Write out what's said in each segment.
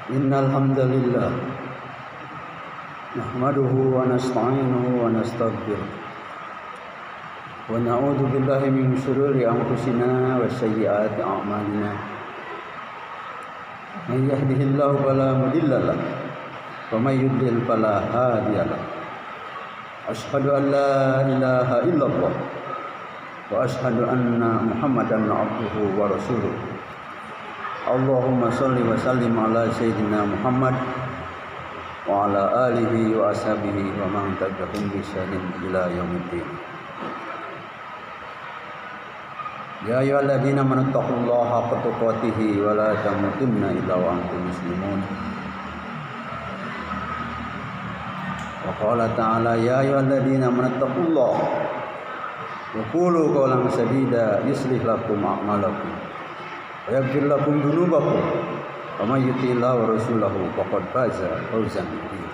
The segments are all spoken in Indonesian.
Innal hamdalillah nahmaduhu wa nasta'inuhu wa nastaghfiruh wa na'udzu billahi min shururi anfusina wa sayyiati a'malina. May yahdihillahu fala mudilla lahu wa may yudlil fala hadiya lahu. Asyhadu an la ilaha illallah wa asyhadu anna Muhammadan abduhu wa rasuluh. Allahumma sholli wa sallim ala sayyidina Muhammad wa ala alihi wa ashabihi wa man tabi'ahum bi ihsanin ila yaumiddin. Ya ayyuhalladzina amanu taqullaha haqqa tuqatih wa la tamutunna illa wa antum muslimun. Wa qala ta'ala ya ayyuhalladzina amanu taqullaha wa qulu qawlan sadida yuslih lakum a'malakum wa yaghfir lakum dzunubakum wa may yuti'illah wa rasulahu faqad faza fawzan azima.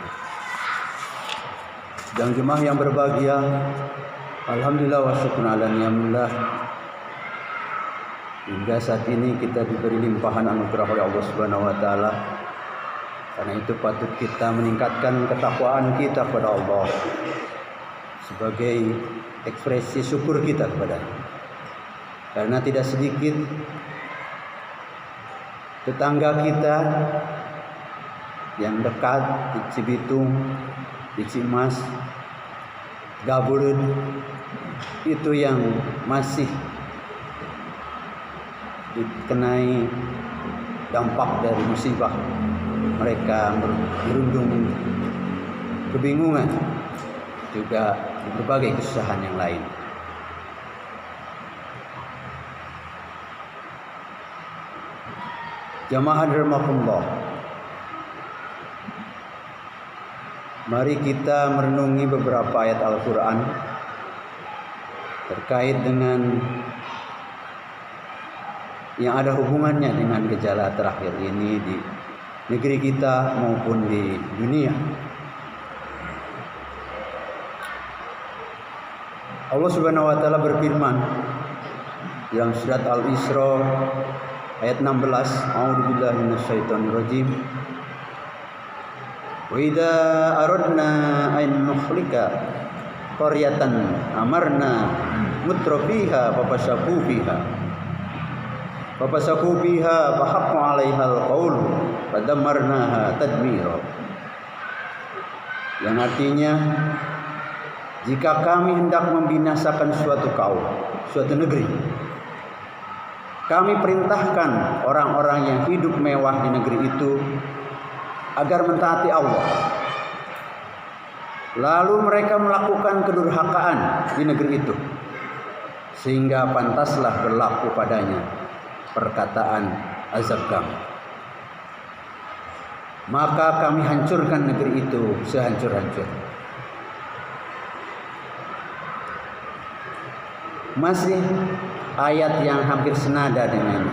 Sidang jemaah yang berbahagia, alhamdulillah wa syukrun ala ni'amillah. Hingga saat ini kita diberi limpahan anugerah oleh Allah Subhanahu wa taala. Karena itu patut kita meningkatkan ketakwaan kita kepada Allah sebagai ekspresi syukur kita kepada-Nya. Karena tidak sedikit tetangga kita yang dekat di Cibitung, di Cimas, Gabureun, itu yang masih dikenai dampak dari musibah. Mereka berundung kebingungan, juga berbagai kesusahan yang lain. Jamaah rahimakumullah, mari kita merenungi beberapa ayat Al-Quran terkait dengan yang ada hubungannya dengan gejala terakhir ini di negeri kita maupun di dunia. Allah Subhanahu wa taala berfirman dalam surat Al-Isra ayat 16, A'udzubillahi minasyaitonir rajim. Wa idza aradna an nukhlika qaryatan amarna mutrafiha fafasaku fiha fa haqqo 'alaihal qaul fadammarnaha tadmira. Yang artinya, jika kami hendak membinasakan suatu kaum, suatu negeri, kami perintahkan orang-orang yang hidup mewah di negeri itu agar mentaati Allah. Lalu mereka melakukan kedurhakaan di negeri itu, sehingga pantaslah berlaku padanya perkataan azab kami. Maka kami hancurkan negeri itu sehancur-hancur. Masih ayat yang hampir senada dengan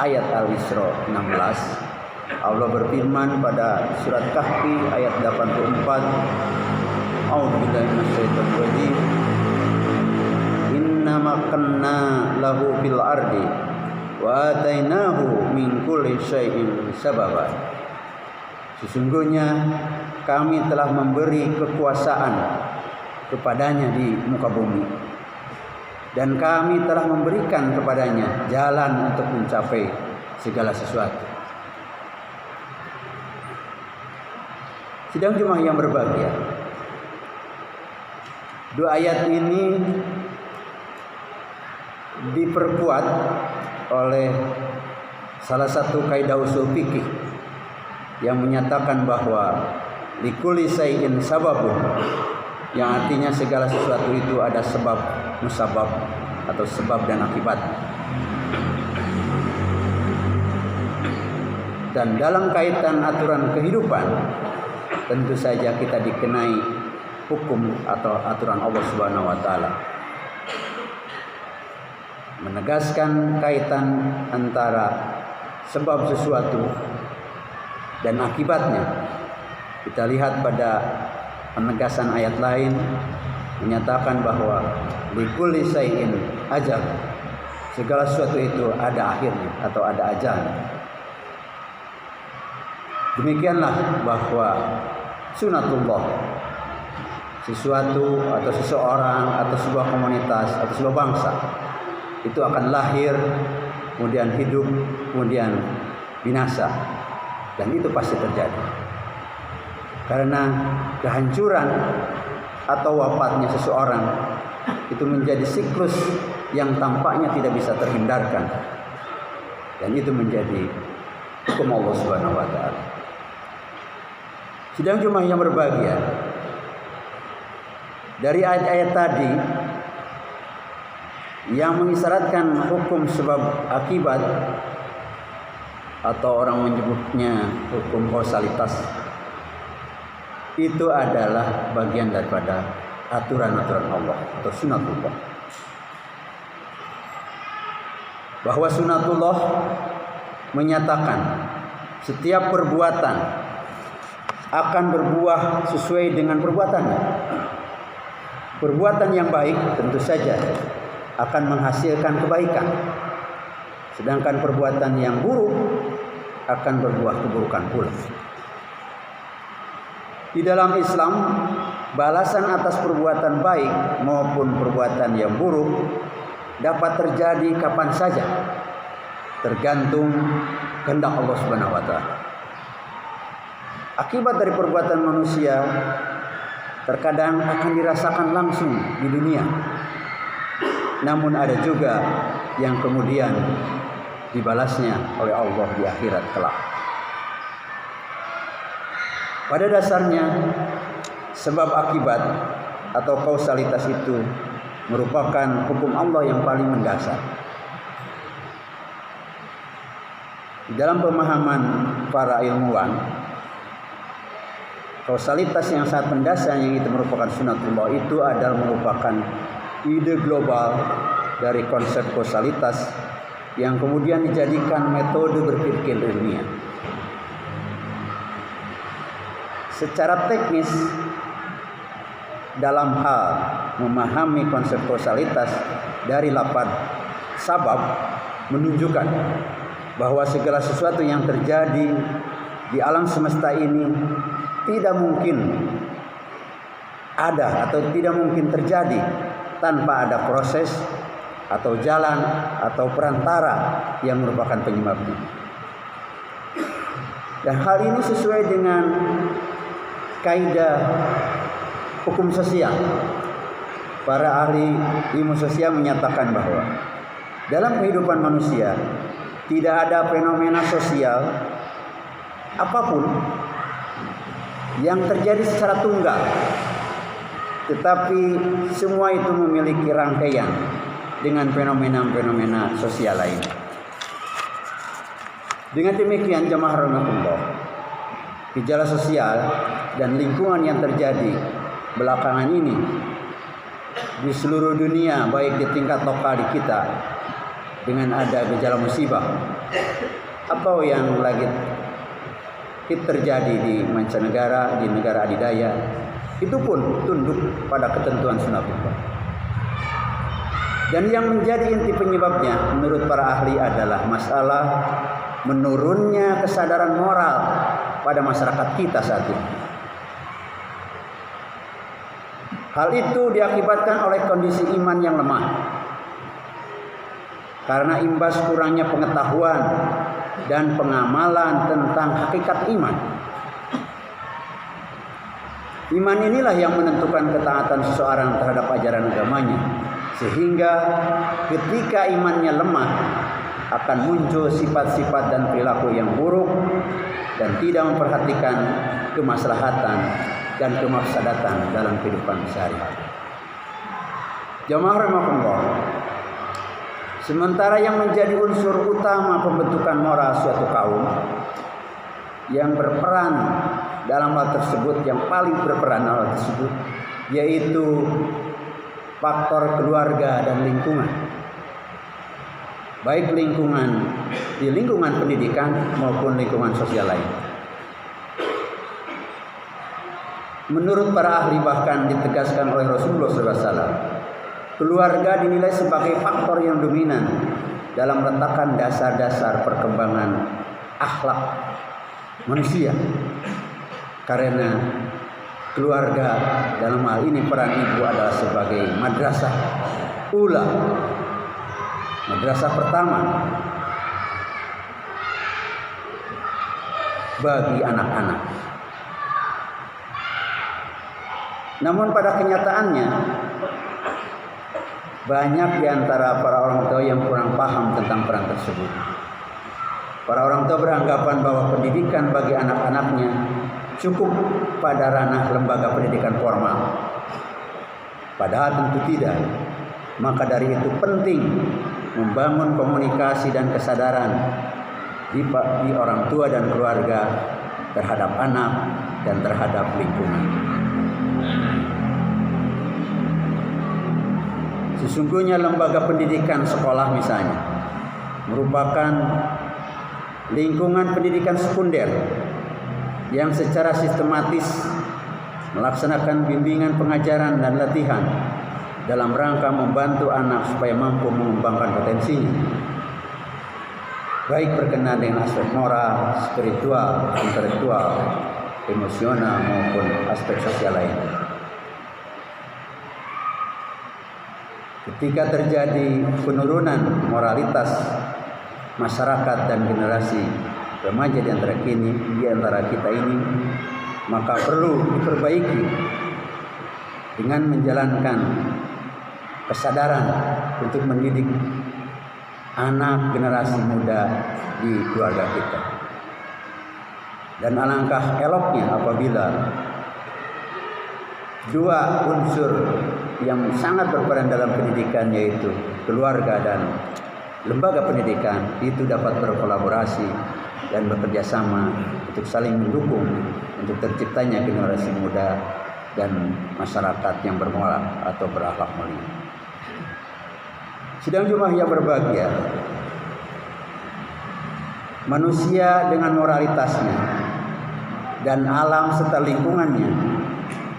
ayat Al-Isra 16. Allah berfirman pada surat Kahfi ayat 84, A'udzubillahi minasyaitonir rajim. Inna makanna lahu fil ardi wa atainahu min kulli syai'in sababa. Sesungguhnya kami telah memberi kekuasaan kepadanya di muka bumi, dan kami telah memberikan kepadanya jalan untuk mencapai segala sesuatu. Sidang jemaah yang berbahagia, dua ayat ini diperkuat oleh salah satu kaidah usul fikih yang menyatakan bahwa likulli syai'in sababun, yang artinya segala sesuatu itu ada sebab musabab atau sebab dan akibat. Dan dalam kaitan aturan kehidupan, tentu saja kita dikenai hukum atau aturan Allah Subhanahu wa taala. Menegaskan kaitan antara sebab sesuatu dan akibatnya. Kita lihat pada penegasan ayat lain menyatakan bahwa likulli syai'in ajal, segala sesuatu itu ada akhirnya atau ada ajalnya. Demikianlah bahwa sunatullah, sesuatu atau seseorang atau sebuah komunitas atau sebuah bangsa itu akan lahir, kemudian hidup, kemudian binasa, dan itu pasti terjadi karena kehancuran atau wafatnya seseorang itu menjadi siklus yang tampaknya tidak bisa terhindarkan, dan itu menjadi hukum Allah Subhanahu wa taala. Sidang Jumat yang berbahagia, dari ayat-ayat tadi yang mengisyaratkan hukum sebab akibat atau orang menyebutnya hukum kausalitas, itu adalah bagian daripada aturan-aturan Allah atau sunatullah. Bahwa sunatullah menyatakan setiap perbuatan akan berbuah sesuai dengan perbuatannya. Perbuatan yang baik tentu saja akan menghasilkan kebaikan, sedangkan perbuatan yang buruk akan berbuah keburukan pula. Di dalam Islam, balasan atas perbuatan baik maupun perbuatan yang buruk dapat terjadi kapan saja, tergantung kehendak Allah Subhanahu wa taala. Akibat dari perbuatan manusia terkadang akan dirasakan langsung di dunia, namun ada juga yang kemudian dibalasnya oleh Allah di akhirat kelak. Pada dasarnya, sebab akibat atau kausalitas itu merupakan hukum Allah yang paling mendasar. Di dalam pemahaman para ilmuwan, kausalitas yang sangat mendasar yang itu merupakan sunatullah itu adalah merupakan ide global dari konsep kausalitas yang kemudian dijadikan metode berpikir ilmiah. Secara teknis, dalam hal memahami konsep kausalitas dari lafaz sabab menunjukkan bahwa segala sesuatu yang terjadi di alam semesta ini tidak mungkin ada atau tidak mungkin terjadi tanpa ada proses atau jalan atau perantara yang merupakan penyebabnya. Dan hal ini sesuai dengan kaidah hukum sosial. Para ahli ilmu sosial menyatakan bahwa dalam kehidupan manusia tidak ada fenomena sosial apapun yang terjadi secara tunggal, tetapi semua itu memiliki rangkaian dengan fenomena-fenomena sosial lain. Dengan demikian, jemaah rahmatullah, gejala sosial dan lingkungan yang terjadi belakangan ini di seluruh dunia, baik di tingkat lokal di kita dengan ada gejala musibah atau yang lagi terjadi di mancanegara, di negara adidaya, itu pun tunduk pada ketentuan sunatullah. Dan yang menjadi inti penyebabnya menurut para ahli adalah masalah menurunnya kesadaran moral pada masyarakat kita saat ini. Hal itu diakibatkan oleh kondisi iman yang lemah karena imbas kurangnya pengetahuan dan pengamalan tentang hakikat iman. Iman inilah yang menentukan ketaatan seseorang terhadap ajaran agamanya, sehingga ketika imannya lemah akan muncul sifat-sifat dan perilaku yang buruk dan tidak memperhatikan kemaslahatan dan kemafsadatan dalam kehidupan sehari-hari. Jamaah rahimakumullah, sementara yang menjadi unsur utama pembentukan moral suatu kaum yang berperan dalam hal tersebut, yang paling berperan dalam hal tersebut, yaitu faktor keluarga dan lingkungan. Baik lingkungan di lingkungan pendidikan maupun lingkungan sosial lain. Menurut para ahli, bahkan ditegaskan oleh Rasulullah SAW, keluarga dinilai sebagai faktor yang dominan dalam meletakkan dasar-dasar perkembangan akhlak manusia. Karena keluarga dalam hal ini peran ibu adalah sebagai madrasah ula, madrasah pertama bagi anak-anak. Namun pada kenyataannya banyak di antara para orang tua yang kurang paham tentang peran tersebut. Para orang tua beranggapan bahwa pendidikan bagi anak-anaknya cukup pada ranah lembaga pendidikan formal. Padahal tentu tidak. Maka dari itu penting membangun komunikasi dan kesadaran di orang tua dan keluarga terhadap anak dan terhadap lingkungan. Sesungguhnya lembaga pendidikan sekolah misalnya merupakan lingkungan pendidikan sekunder yang secara sistematis melaksanakan bimbingan pengajaran dan latihan dalam rangka membantu anak supaya mampu mengembangkan potensinya, baik berkenaan dengan aspek moral, spiritual, intelektual, emosional maupun aspek sosial lainnya. Ketika terjadi penurunan moralitas masyarakat dan generasi remaja di antara kita ini, maka perlu diperbaiki dengan menjalankan kesadaran untuk mendidik anak generasi muda di keluarga kita. Dan alangkah eloknya apabila dua unsur yang sangat berperan dalam pendidikan, yaitu keluarga dan lembaga pendidikan, itu dapat berkolaborasi dan bekerja sama untuk saling mendukung untuk terciptanya generasi muda dan masyarakat yang bermoral atau berakhlak mulia. Sidang Jumat yang berbahagia, manusia dengan moralitasnya dan alam serta lingkungannya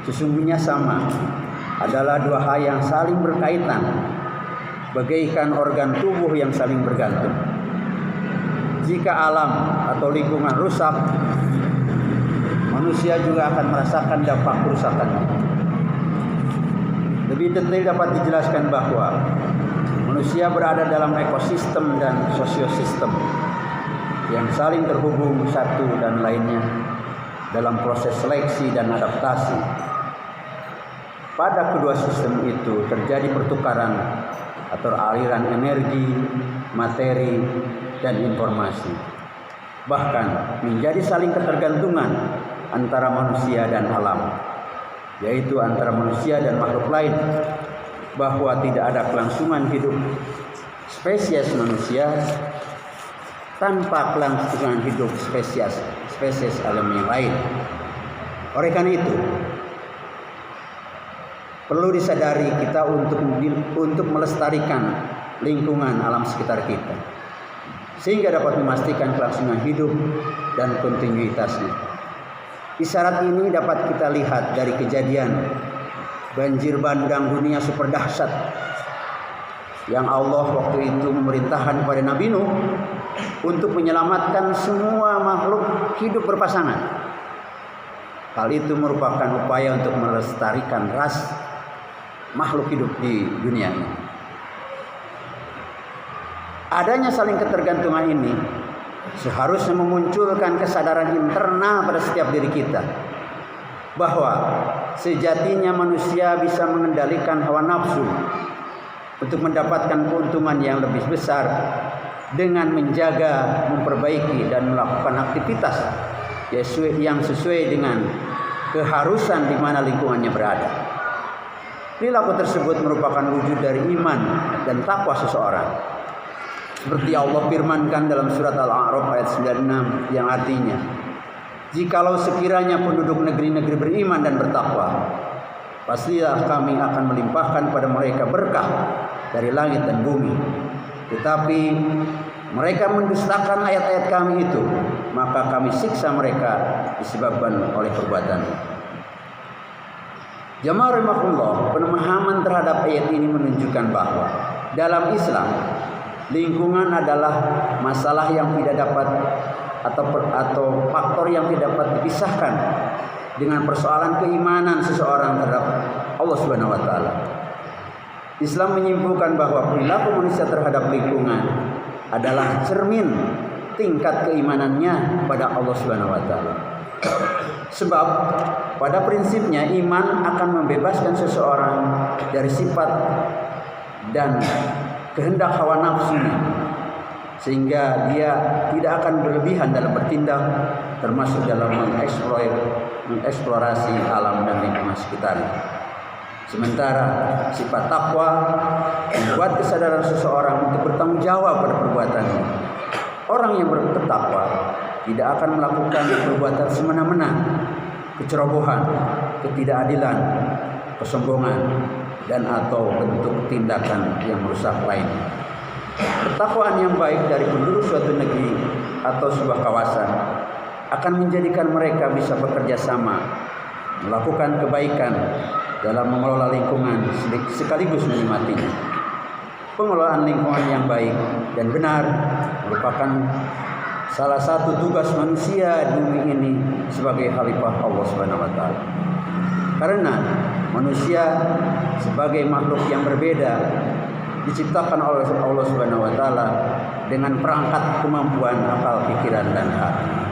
sesungguhnya sama, adalah dua hal yang saling berkaitan, bagaikan organ tubuh yang saling bergantung. Jika alam atau lingkungan rusak, manusia juga akan merasakan dampak kerusakannya. Lebih detail dapat dijelaskan bahwa manusia berada dalam ekosistem dan sosiosistem yang saling terhubung satu dan lainnya dalam proses seleksi dan adaptasi. Pada kedua sistem itu terjadi pertukaran atau aliran energi, materi, dan informasi. Bahkan menjadi saling ketergantungan antara manusia dan alam, yaitu antara manusia dan makhluk lain, bahwa tidak ada kelangsungan hidup spesies manusia tanpa kelangsungan hidup spesies alam yang lain. Oleh karena itu, perlu disadari kita untuk melestarikan lingkungan alam sekitar kita, sehingga dapat memastikan kelangsungan hidup dan kontinuitasnya. Isyarat ini dapat kita lihat dari kejadian banjir bandang dunia super dahsyat yang Allah waktu itu memerintahkan kepada Nabi Nuh untuk menyelamatkan semua makhluk hidup berpasangan. Hal itu merupakan upaya untuk melestarikan ras makhluk hidup di dunia ini. Adanya saling ketergantungan ini seharusnya memunculkan kesadaran internal pada setiap diri kita, bahwa sejatinya manusia bisa mengendalikan hawa nafsu untuk mendapatkan keuntungan yang lebih besar dengan menjaga, memperbaiki, dan melakukan aktivitas yang sesuai dengan keharusan di mana lingkungannya berada. Perilaku tersebut merupakan wujud dari iman dan takwa seseorang. Seperti Allah firmankan dalam surat Al-A'raf ayat 96 yang artinya, jikalau sekiranya penduduk negeri-negeri beriman dan bertakwa, pastilah kami akan melimpahkan pada mereka berkah dari langit dan bumi. Tetapi mereka mendustakan ayat-ayat kami itu, maka kami siksa mereka disebabkan oleh perbuatannya. Jamaah rahimakumullah, pemahaman terhadap ayat ini menunjukkan bahwa dalam Islam lingkungan adalah masalah yang tidak dapat atau faktor yang tidak dapat dipisahkan dengan persoalan keimanan seseorang terhadap Allah Subhanahu wa taala. Islam menyimpulkan bahwa perilaku manusia terhadap lingkungan adalah cermin tingkat keimanannya pada Allah Subhanahu wa taala. Sebab pada prinsipnya iman akan membebaskan seseorang dari sifat dan kehendak hawa nafsunya, sehingga dia tidak akan berlebihan dalam bertindak, termasuk dalam mengeksplorasi alam dan lingkungan sekitarnya. Sementara sifat takwa membuat kesadaran seseorang untuk bertanggung jawab pada perbuatannya. Orang yang bertakwa tidak akan melakukan perbuatan semena-mena, kecerobohan, ketidakadilan, kesombongan, dan atau bentuk tindakan yang merusak lainnya. Ketakwaan yang baik dari penduduk suatu negeri atau sebuah kawasan akan menjadikan mereka bisa bekerja sama, melakukan kebaikan dalam mengelola lingkungan sekaligus menikmatinya. Pengelolaan lingkungan yang baik dan benar merupakan salah satu tugas manusia di bumi ini sebagai khalifah Allah Subhanahu wa taala. Karena manusia sebagai makhluk yang berbeda diciptakan oleh Allah Subhanahu wa taala dengan perangkat kemampuan akal, pikiran dan hati.